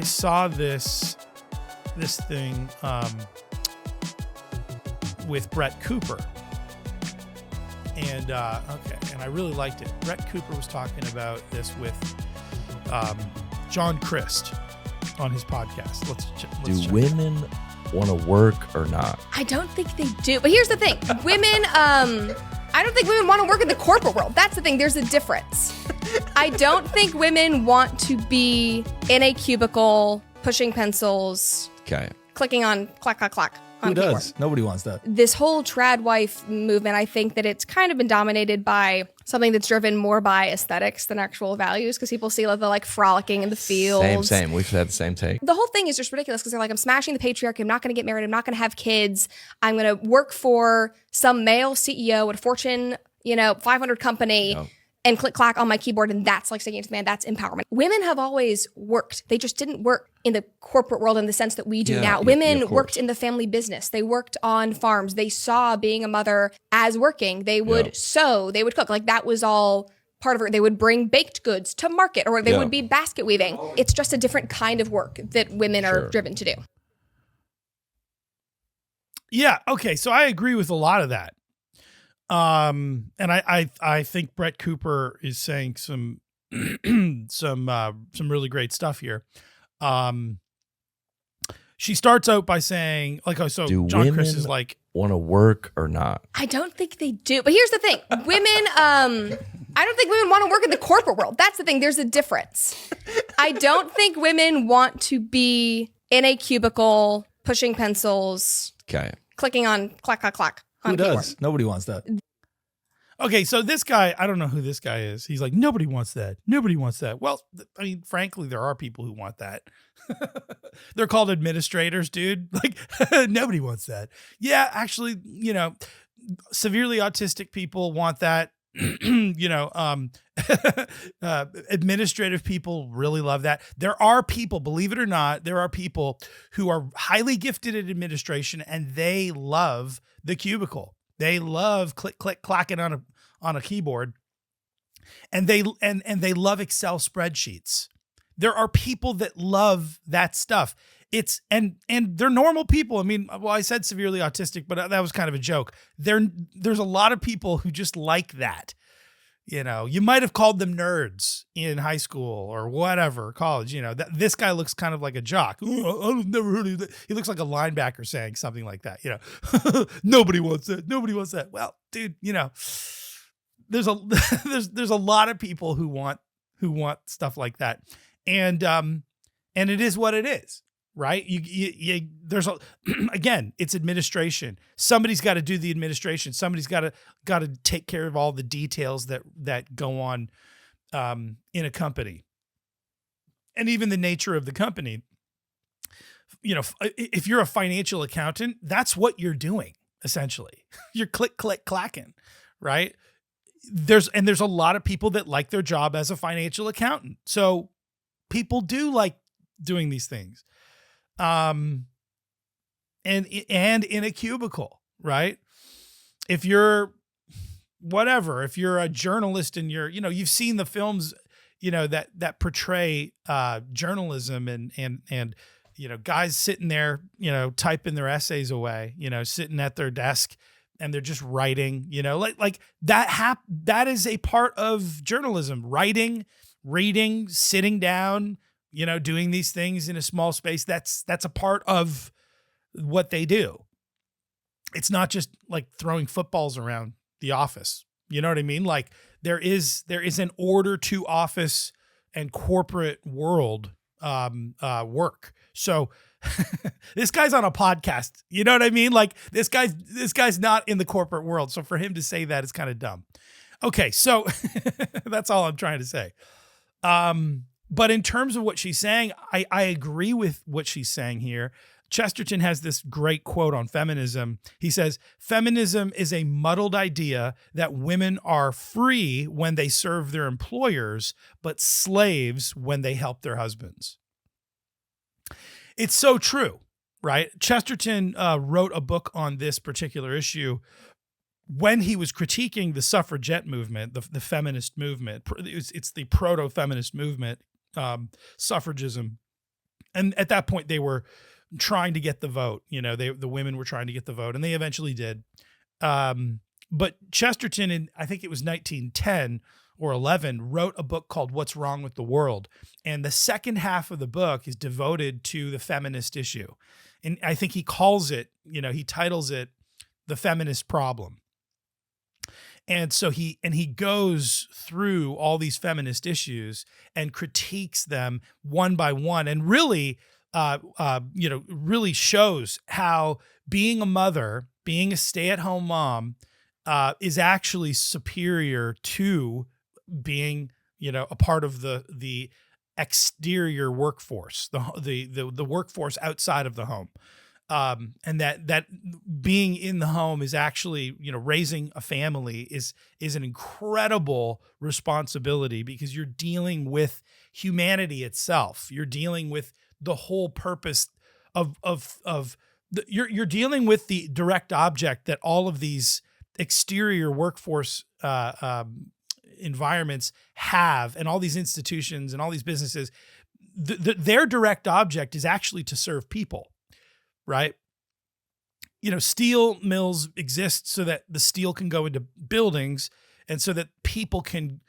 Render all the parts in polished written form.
I saw this thing with Brett Cooper, and and I really liked it. Brett Cooper was talking about this with John Christ on his podcast. Let's Do check women want to work or not? I don't think they do. But here's the thing. Women, I don't think women want to work in the corporate world. That's the thing. There's a difference. I don't think women want to be in a cubicle, pushing pencils, Okay. clicking on clack, clack, clack. Who does? Nobody wants that. This whole Tradwife movement, I think that it's kind of been dominated by something that's driven more by aesthetics than actual values, because people see the like frolicking in the fields. Same. We've had the same take. The whole thing is just ridiculous because they're like, I'm smashing the patriarchy. I'm not going to get married. I'm not going to have kids. I'm going to work for some male CEO at a Fortune, 500 company. Yep. And click clack on my keyboard, and that's like sticking it to the man. That's empowerment. Women have always worked. They just didn't work in the corporate world in the sense that we do now. Women worked in the family business. They worked on farms. They saw being a mother as working. They would sew. They would cook. Like that was all part of it. They would bring baked goods to market, or they would be basket weaving. It's just a different kind of work that women are driven to do. Yeah. Okay. So I agree with a lot of that. And I think Brett Cooper is saying some really great stuff here. She starts out by saying, Do John Chris is like, want to work or not? I don't think they do. But here's the thing. Women, I don't think women want to work in the corporate world. That's the thing. There's a difference. I don't think women want to be in a cubicle, pushing pencils, clicking on clack, clack, clack. Who does? Nobody wants that. okay, so this guy, I don't know who this guy is. He's like, nobody wants that. Nobody wants that. Well, I mean, frankly, there are people who want that. They're called administrators, dude. Like, nobody wants that. Yeah, actually, severely autistic people want that. Administrative people really love that. There are people, believe it or not, there are people who are highly gifted at administration and they love the cubicle. They love click, click, clacking on a keyboard, and they love Excel spreadsheets. There are people that love that stuff. And they're normal people. I mean, well, I said severely autistic, but that was kind of a joke. There's a lot of people who just like that. You might have called them nerds in high school or whatever, college. This guy looks kind of like a jock. I've never heard of that. He looks like a linebacker saying something like that. Nobody wants that. Nobody wants that. Well, dude, there's a lot of people who want stuff like that, and it is what it is. Right? Again, it's administration. Somebody's got to do the administration. Somebody's got to take care of all the details that go on in a company, and even the nature of the company. If you're a financial accountant, that's what you're doing essentially. You're click, click, clacking, right? There's a lot of people that like their job as a financial accountant. So people do like doing these things. And in a cubicle, right? If you're a journalist and you've seen the films, that portray journalism and guys sitting there, typing their essays away, sitting at their desk and they're just writing, like that that is a part of journalism, writing, reading, sitting down, doing these things in a small space. That's a part of what they do. It's not just like throwing footballs around the office. You know what I mean? Like there is an order to office and corporate world work. So this guy's on a podcast. You know what I mean? Like this guy's not in the corporate world. So for him to say that is kind of dumb. Okay, so that's all I'm trying to say. But in terms of what she's saying, I agree with what she's saying here. Chesterton has this great quote on feminism. He says, feminism is a muddled idea that women are free when they serve their employers, but slaves when they help their husbands. It's so true, right? Chesterton wrote a book on this particular issue when he was critiquing the suffragette movement, the feminist movement. It's the proto-feminist movement. Suffragism. And at that point, they were trying to get the vote. The women were trying to get the vote, and they eventually did. But Chesterton, in I think it was 1910 or 11, wrote a book called What's Wrong with the World. And the second half of the book is devoted to the feminist issue. And I think he calls it, he titles it The Feminist Problem. And so he goes through all these feminist issues and critiques them one by one, and really, really shows how being a mother, being a stay-at-home mom, is actually superior to being, a part of the exterior workforce, the workforce outside of the home. And that being in the home is actually, raising a family is an incredible responsibility, because you're dealing with humanity itself. You're dealing with the whole purpose you're dealing with the direct object that all of these exterior workforce environments have, and all these institutions and all these businesses. Their direct object is actually to serve people. Right? Steel mills exist so that the steel can go into buildings, and so that people can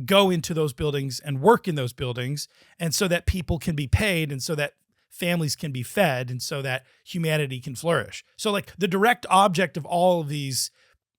go into those buildings and work in those buildings, and so that people can be paid, and so that families can be fed, and so that humanity can flourish. So like the direct object of all of these,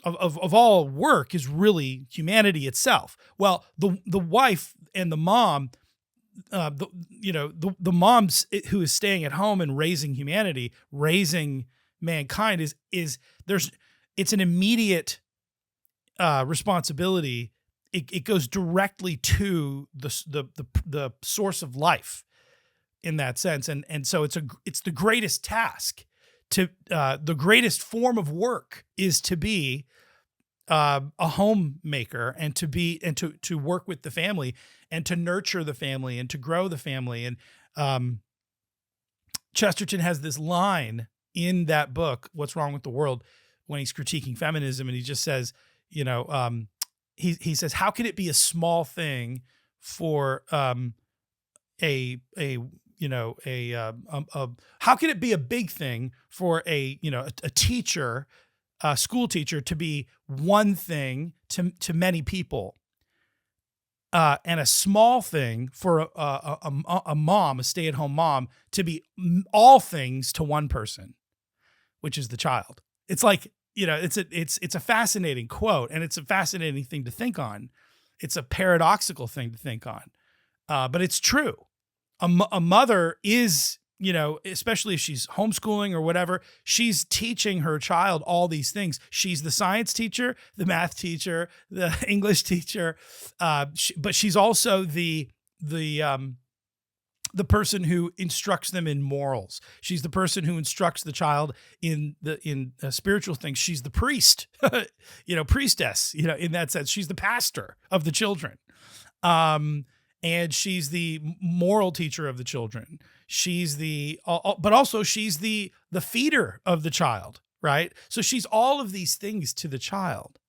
of all work, is really humanity itself. Well, the wife and the mom, the moms who is staying at home and raising humanity, raising mankind, it's an immediate responsibility. It goes directly to the source of life in that sense, and so it's the greatest task. The greatest form of work is to be a homemaker, and to work with the family, and to nurture the family, and to grow the family. And Chesterton has this line in that book, What's Wrong with the World, when he's critiquing feminism, and he just says, he says, how can it be a small thing for how can it be a big thing for a teacher, a school teacher, to be one thing to many people, and a small thing for a mom, a stay-at-home mom, to be all things to one person, which is the child. It's like, it's a fascinating quote, and it's a fascinating thing to think on. It's a paradoxical thing to think on, but it's true. A mother is, especially if she's homeschooling or whatever, she's teaching her child all these things. She's the science teacher, the math teacher, the English teacher, but she's also the person who instructs them in morals. She's the person who instructs the child in spiritual things. She's the priest, priestess, in that sense. She's the pastor of the children. And she's the moral teacher of the children. She's but also she's the feeder of the child, right? So she's all of these things to the child.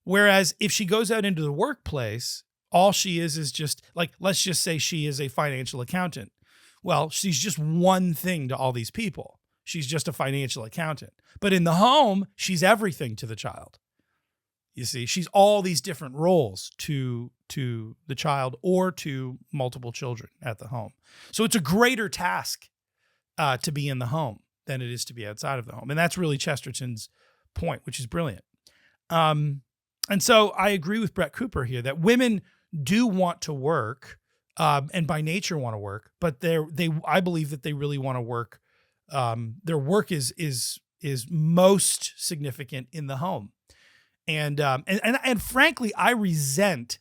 Whereas if she goes out into the workplace, all she is just like, let's just say she is a financial accountant. Well, she's just one thing to all these people. She's just a financial accountant. But in the home, she's everything to the child. You see, she's all these different roles to the child, or to multiple children at the home. So it's a greater task to be in the home than it is to be outside of the home. And that's really Chesterton's point, which is brilliant. And so I agree with Brett Cooper here that women do want to work, and by nature want to work, but I believe that they really want to work. Their work is most significant in the home. And frankly, I resent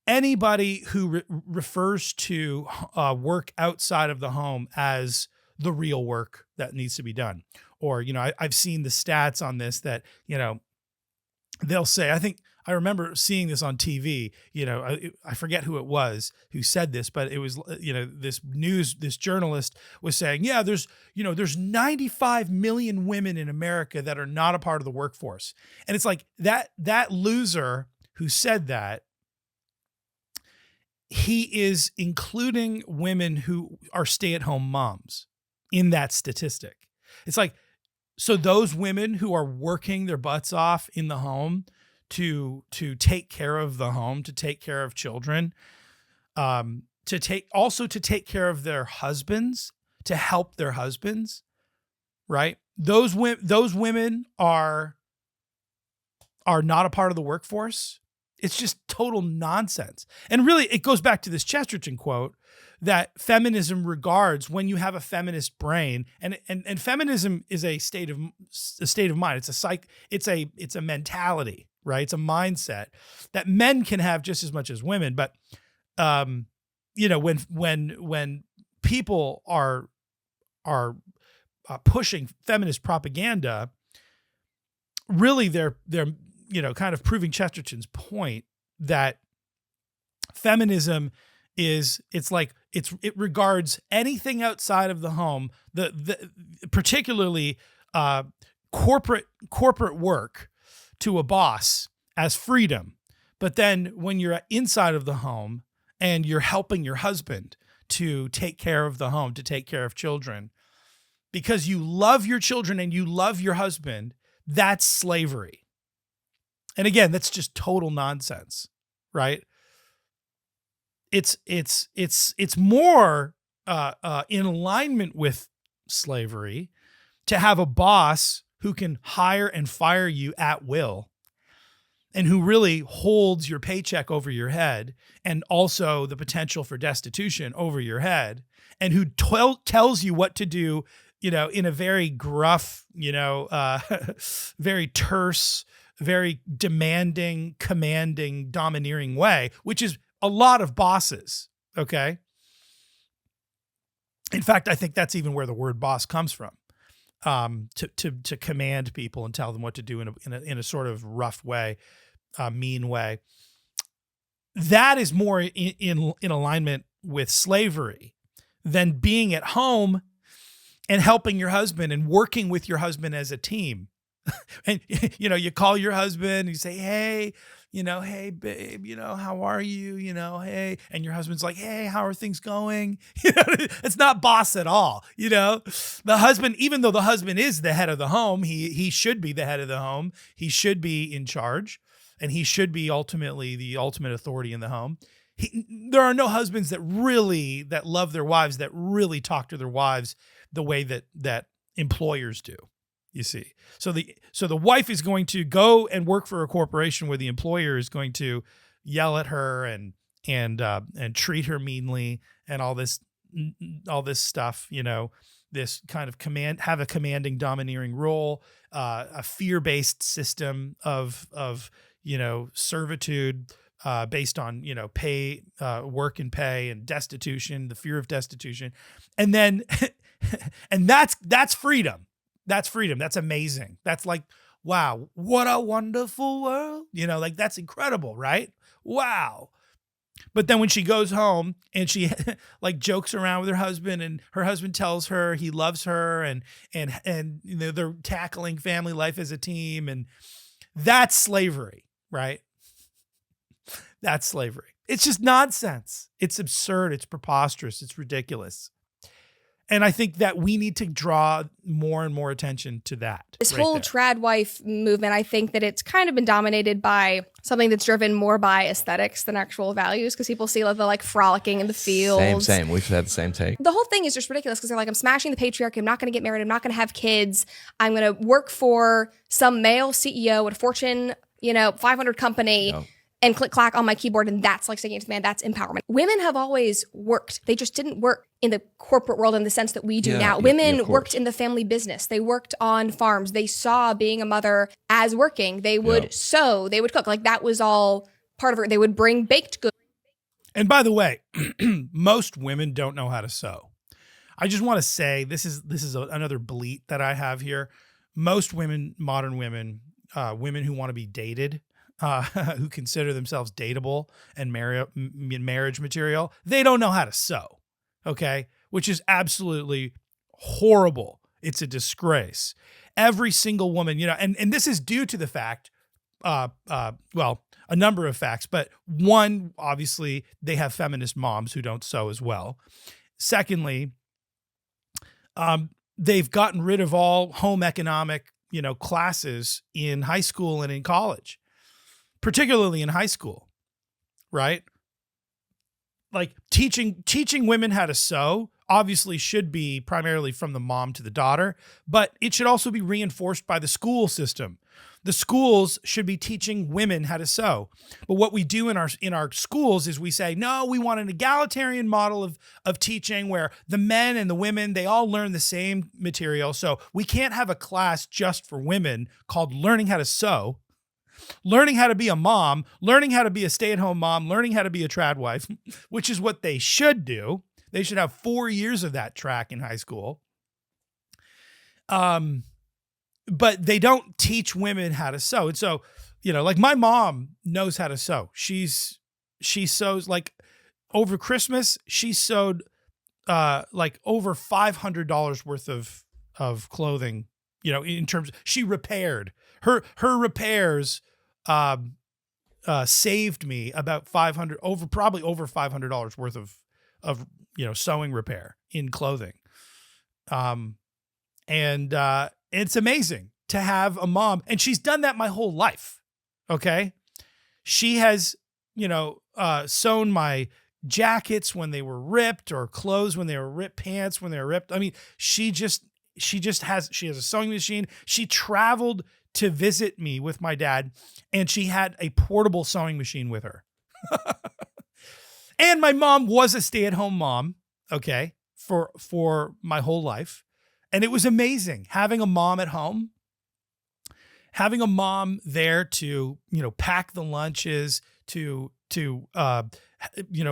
anybody who refers to work outside of the home as the real work that needs to be done. Or, I've seen the stats on this that, they'll say, I remember seeing this on TV, I forget who it was who said this, but it was, this journalist was saying, yeah, there's 95 million women in America that are not a part of the workforce. And it's like that loser who said that he is including women who are stay-at-home moms in that statistic. It's like, so those women who are working their butts off in the home to take care of the home, to take care of children, to take care of their husbands, to help their husbands, right? Those women are not a part of the workforce. It's just total nonsense. And really, it goes back to this Chesterton quote that feminism regards, when you have a feminist brain, and feminism is a state of mind. It's a mentality, right? It's a mindset that men can have just as much as women. But when people are pushing feminist propaganda, really they're kind of proving Chesterton's point that feminism it regards anything outside of the home, particularly corporate work to a boss, as freedom. But then when you're inside of the home and you're helping your husband to take care of the home, to take care of children, because you love your children and you love your husband, that's slavery. And again, that's just total nonsense, right? It's more in alignment with slavery to have a boss who can hire and fire you at will, and who really holds your paycheck over your head, and also the potential for destitution over your head, and who tells you what to do, in a very gruff, very terse, very demanding, commanding, domineering way, which is a lot of bosses, okay? In fact, I think that's even where the word boss comes from, to command people and tell them what to do in a sort of rough way, mean way. That is more in alignment with slavery than being at home and helping your husband and working with your husband as a team. And, you call your husband and you say, hey, hey, babe, how are you? Hey. And your husband's like, hey, how are things going? It's not boss at all. The husband, even though the husband is the head of the home, he should be the head of the home. He should be in charge, and he should be ultimately the ultimate authority in the home. There are no husbands that love their wives, that really talk to their wives the way that employers do. You see, so the wife is going to go and work for a corporation where the employer is going to yell at her and treat her meanly and all this stuff. This kind of have a commanding, domineering role, a fear-based system of servitude based on pay, work and pay, and destitution, the fear of destitution, and then and that's freedom. That's freedom. That's amazing. That's like, wow, what a wonderful world. That's incredible, right? Wow. But then when she goes home and she jokes around with her husband, and her husband tells her he loves her, and they're tackling family life as a team, and that's slavery, right? That's slavery. It's just nonsense. It's absurd. It's preposterous. It's ridiculous. And I think that we need to draw more and more attention to that. This whole Tradwife movement, I think that it's kind of been dominated by something that's driven more by aesthetics than actual values, because people see the frolicking in the fields. Same. We've had the same take. The whole thing is just ridiculous, because they're like, I'm smashing the patriarchy. I'm not going to get married. I'm not going to have kids. I'm going to work for some male CEO at a Fortune, 500 company. Yep. And click clack on my keyboard, and that's like sticking to the man. That's empowerment. Women have always worked. They just didn't work in the corporate world in the sense that we do now. Women worked in the family business. They worked on farms. They saw being a mother as working. They would sew. They would cook. That was all part of it. They would bring baked goods. And by the way, most women don't know how to sew. I just want to say this is another bleat that I have here. Most women, modern women, women who want to be dated, who consider themselves dateable and marriage material, they don't know how to sew, okay? Which is absolutely horrible. It's a disgrace. Every single woman, and this is due to the fact well, a number of facts, but one, obviously, they have feminist moms who don't sew as well. Secondly, they've gotten rid of all home economic, classes in high school and in college, particularly in high school, right? Like teaching women how to sew obviously should be primarily from the mom to the daughter, but it should also be reinforced by the school system. The schools should be teaching women how to sew. But what we do in our schools is we say, no, we want an egalitarian model of teaching where the men and the women, they all learn the same material. So we can't have a class just for women called learning how to sew, learning how to be a mom, learning how to be a stay-at-home mom, learning how to be a tradwife, which is what they should do. They should have 4 years of that track in high school. But they don't teach women how to sew. And so, like my mom knows how to sew. She sews, like over Christmas, she sewed like over $500 worth of clothing, in terms, she repaired her repairs, saved me about probably over $500 worth of sewing repair in clothing. And it's amazing to have a mom, and she's done that my whole life. Okay. She has, sewn my jackets when they were ripped, or clothes when they were ripped, pants when they were ripped. I mean, she has a sewing machine. She traveled to visit me with my dad, and she had a portable sewing machine with her. And my mom was a stay-at-home mom, okay, for my whole life. And it was amazing having a mom at home, having a mom there to, pack the lunches, to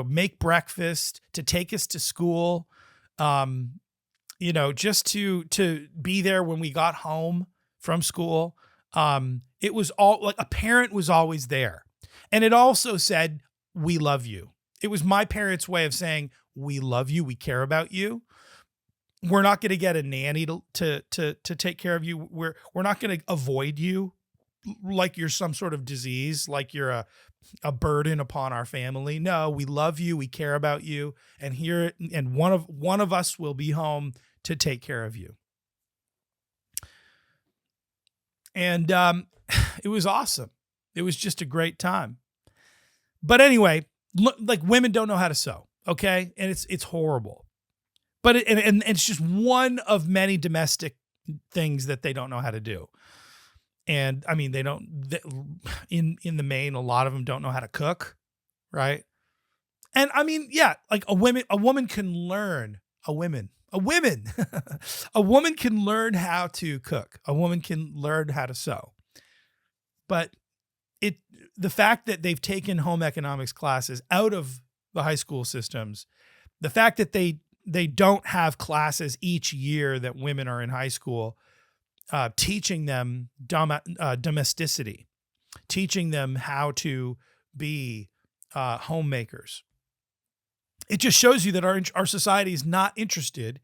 make breakfast, to take us to school, just to be there when we got home from school. It was all like a parent was always there. And it also said, we love you. It was my parents' way of saying, we love you. We care about you. We're not going to get a nanny to take care of you. We're not going to avoid you like you're some sort of disease, like you're a burden upon our family. No, we love you. We care about you. And one of us will be home to take care of you. And it was awesome. It was just a great time. But anyway, like women don't know how to sew, okay? And it's horrible. But it's just one of many domestic things that they don't know how to do. And I mean, in the main, a lot of them don't know how to cook, right? And I mean, yeah, like a woman can learn a woman can learn how to cook. A woman can learn how to sew. But the fact that they've taken home economics classes out of the high school systems, the fact that they don't have classes each year that women are in high school, teaching them domesticity, teaching them how to be homemakers. It just shows you that our society is not interested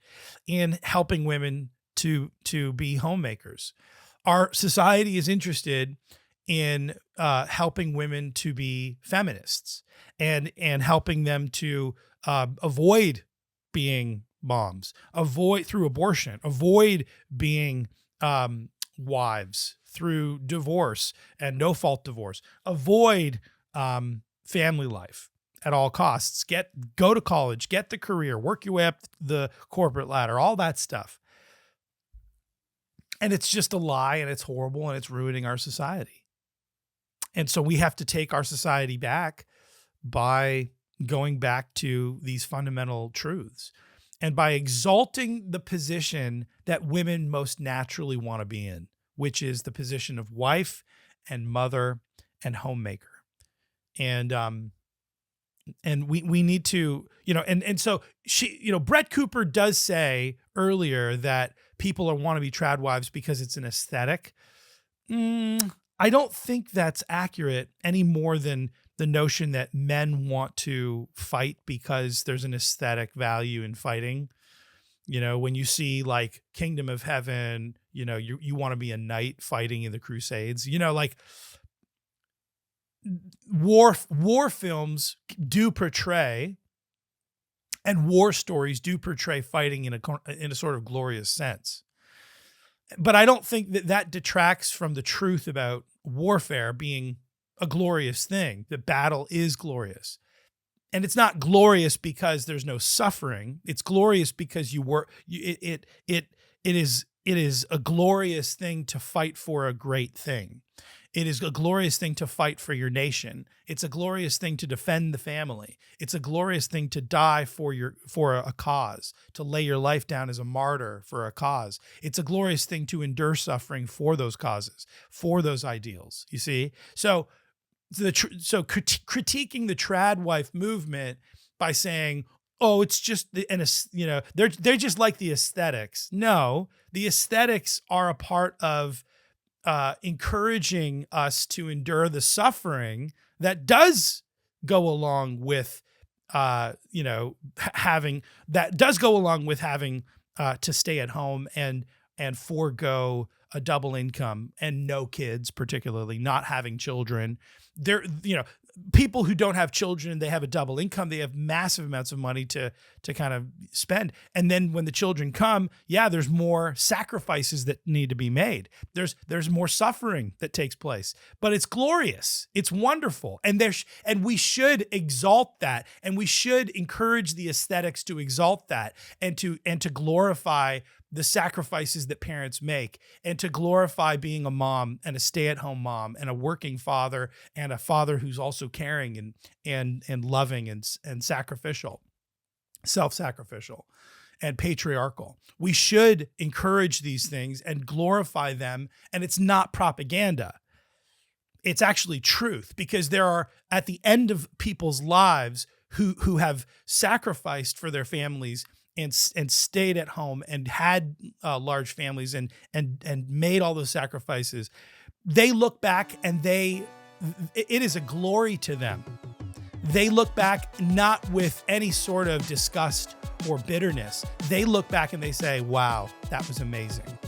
in helping women to be homemakers. Our society is interested in helping women to be feminists and helping them to avoid being moms, avoid through abortion, avoid being wives through divorce and no fault divorce, avoid family life at all costs, go to college, get the career, work your way up the corporate ladder, all that stuff. And it's just a lie, and it's horrible, and it's ruining our society. And so we have to take our society back by going back to these fundamental truths and by exalting the position that women most naturally want to be in, which is the position of wife and mother and homemaker. And we need to, and so Brett Cooper does say earlier that people want to be tradwives because it's an aesthetic. I don't think that's accurate any more than the notion that men want to fight because there's an aesthetic value in fighting. When you see like Kingdom of Heaven, you want to be a knight fighting in the Crusades, war films do portray, and war stories do portray fighting in a sort of glorious sense. But I don't think that detracts from the truth about warfare being a glorious thing. The battle is glorious. And it's not glorious because there's no suffering. It's glorious because it is a glorious thing to fight for a great thing. It is a glorious thing to fight for your nation. It's a glorious thing to defend the family. It's a glorious thing to die for a cause, to lay your life down as a martyr for a cause. It's a glorious thing to endure suffering for those causes, for those ideals. You see? So critiquing the Tradwife movement by saying, "Oh, it's just they're just like the aesthetics." No, the aesthetics are a part of encouraging us to endure the suffering that does go along with having to stay at home and forego a double income and no kids, particularly not having children. People who don't have children, they have a double income, they have massive amounts of money to kind of spend. And then when the children come, there's more sacrifices that need to be made. There's more suffering that takes place, but it's glorious. It's wonderful. And we should exalt that, and we should encourage the aesthetics to exalt that and to glorify the sacrifices that parents make, and to glorify being a mom and a stay-at-home mom and a working father and a father who's also caring and loving and sacrificial, self-sacrificial and patriarchal. We should encourage these things and glorify them, and it's not propaganda. It's actually truth, because there are, at the end of people's lives, who have sacrificed for their families and stayed at home and had large families and made all those sacrifices. They look back and it is a glory to them. They look back not with any sort of disgust or bitterness. They look back and they say, "Wow, that was amazing.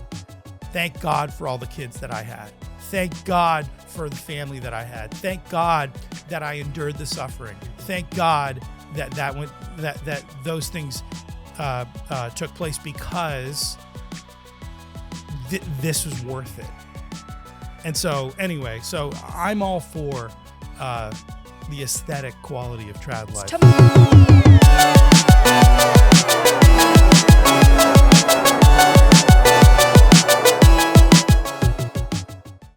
Thank God for all the kids that I had. Thank God for the family that I had. Thank God that I endured the suffering. Thank God that those things took place, because this was worth it." And so anyway, I'm all for the aesthetic quality of Tradwives.